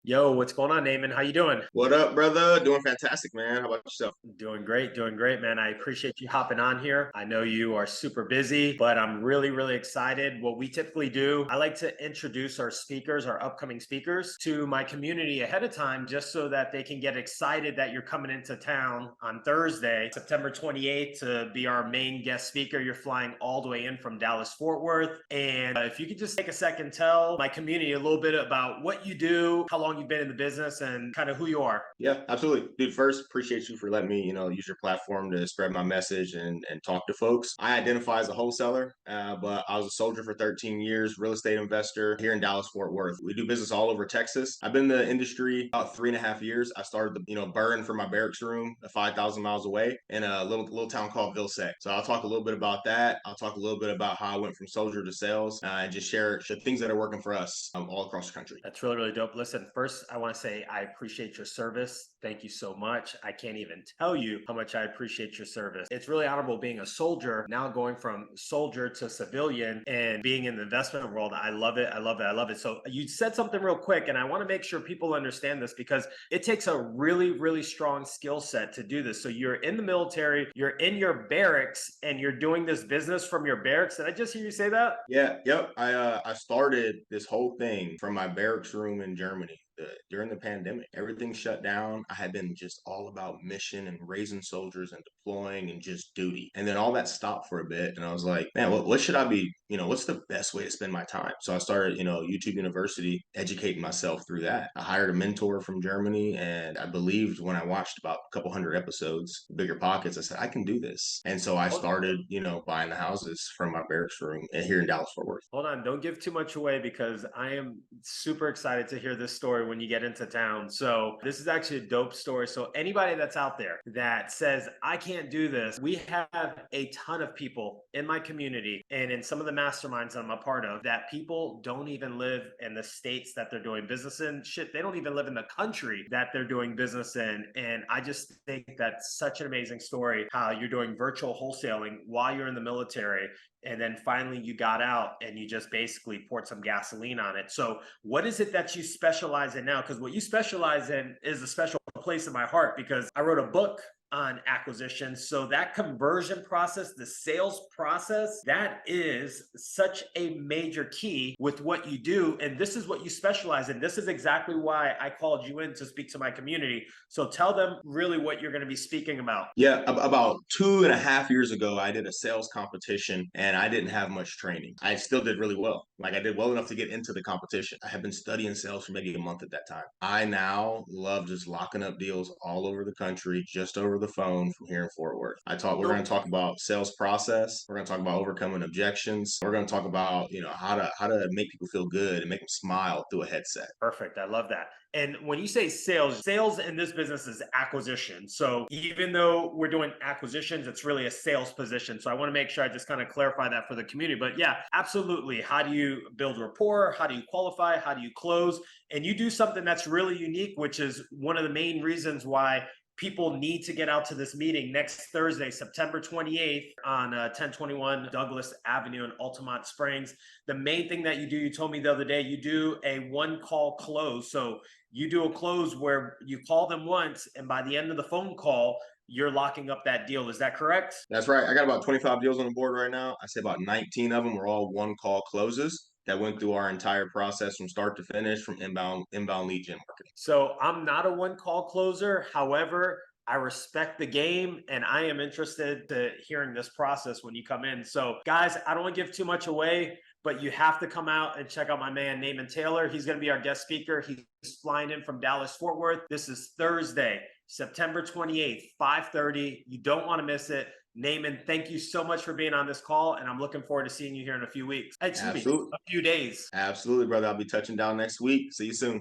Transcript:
Yo, what's going on, Naaman? How you doing? What up, brother? Doing fantastic, man. How about yourself? Doing great, man. I appreciate you hopping on here. I know you are super busy, but I'm really excited. What we typically do, I like to introduce our speakers, our upcoming speakers, to my community ahead of time, just so that they can get excited that you're coming into town on Thursday, September 28th, to be our main guest speaker. You're flying all the way in from Dallas, Fort Worth. And if you could just take a second, tell my community a little bit about what you do, how long you've been in the business, and kind of who you are. Yeah, absolutely. Dude, first, appreciate you for letting me, use your platform to spread my message and talk to folks. I identify as a wholesaler, but I was a soldier for 13 years, real estate investor here in Dallas, Fort Worth. We do business all over Texas. I've been in the industry about 3.5 years. I started the, burn from my barracks room 5,000 miles away in a little town called Vilsack. So I'll talk a little bit about that. I'll talk a little bit about how I went from soldier to sales and just share things that are working for us all across the country. That's really dope. Listen, first, I want to say I appreciate your service. Thank you so much. I can't even tell you how much I appreciate your service. It's really honorable being a soldier, now going from soldier to civilian and being in the investment world. I love it. I love it. I love it. So, you said something real quick, and I want to make sure people understand this because it takes a really strong skill set to do this. So, you're in the military, you're in your barracks, and you're doing this business from your barracks. Did I just hear you say that? Yeah, yep. I started this whole thing from my barracks room in Germany. During the pandemic, everything shut down. I had been just all about mission and raising soldiers and deploying and just duty. And then all that stopped for a bit, and I was like, man, what should I be? What's the best way to spend my time? So I started, YouTube University, educating myself through that. I hired a mentor from Germany, and I believed when I watched about a couple hundred episodes, Bigger Pockets, I said I can do this. And so I started, buying the houses from my barracks room here in Dallas Fort Worth. Hold on, don't give too much away because I am super excited to hear this story when you get into town. So, this is actually a dope story. So, anybody that's out there that says, I can't do this, we have a ton of people in my community and in some of the masterminds I'm a part of that people don't even live in the states that they're doing business in. Shit, they don't even live in the country that they're doing business in. And I just think that's such an amazing story how you're doing virtual wholesaling while you're in the military, and then finally you got out and you just basically poured some gasoline on it. So, what is it that you specialize in now? Because what you specialize in is a special place in my heart because I wrote a book on acquisition. So that conversion process, the sales process, that is such a major key with what you do. And this is what you specialize in. This is exactly why I called you in to speak to my community. So tell them really what you're going to be speaking about. Yeah, about 2.5 years ago, I did a sales competition and I didn't have much training. I still did really well. Like I did well enough to get into the competition. I had been studying sales for maybe a month at that time. I now love just locking up deals all over the country, just over the phone from here in Fort Worth. We're going So to talk about sales process. We're going to talk about overcoming objections. We're going to talk about, how to make people feel good and make them smile through a headset. perfect. I love that. And when you say sales, sales in this business is acquisition. So even though we're doing acquisitions, it's really a sales position. So I want to make sure I just kind of clarify that for the community. But yeah, absolutely. How do you build rapport? How do you qualify? How do you close? And you do something that's really unique, which is one of the main reasons why people need to get out to this meeting next Thursday, September 28th on 1021 Douglas Avenue in Altamonte Springs. The main thing that you do, you told me the other day, you do a one call close. So you do a close where you call them once, and by the end of the phone call, you're locking up that deal. Is that correct? That's right. I got about 25 deals on the board right now. I say about 19 of them were all one call closes that went through our entire process from start to finish from inbound lead gen marketing. So I'm not a one call closer. However, I respect the game and I am interested to hearing this process when you come in. So, guys, I don't want to give too much away, but you have to come out and check out my man, Naaman Taylor. He's going to be our guest speaker. He's flying in from Dallas, Fort Worth. This is Thursday, September 28th, 5:30. You don't want to miss it. Naaman, thank you so much for being on this call, and I'm looking forward to seeing you here in a few weeks. Excuse me, Absolutely. a few days. Absolutely, brother. I'll be touching down next week. See you soon.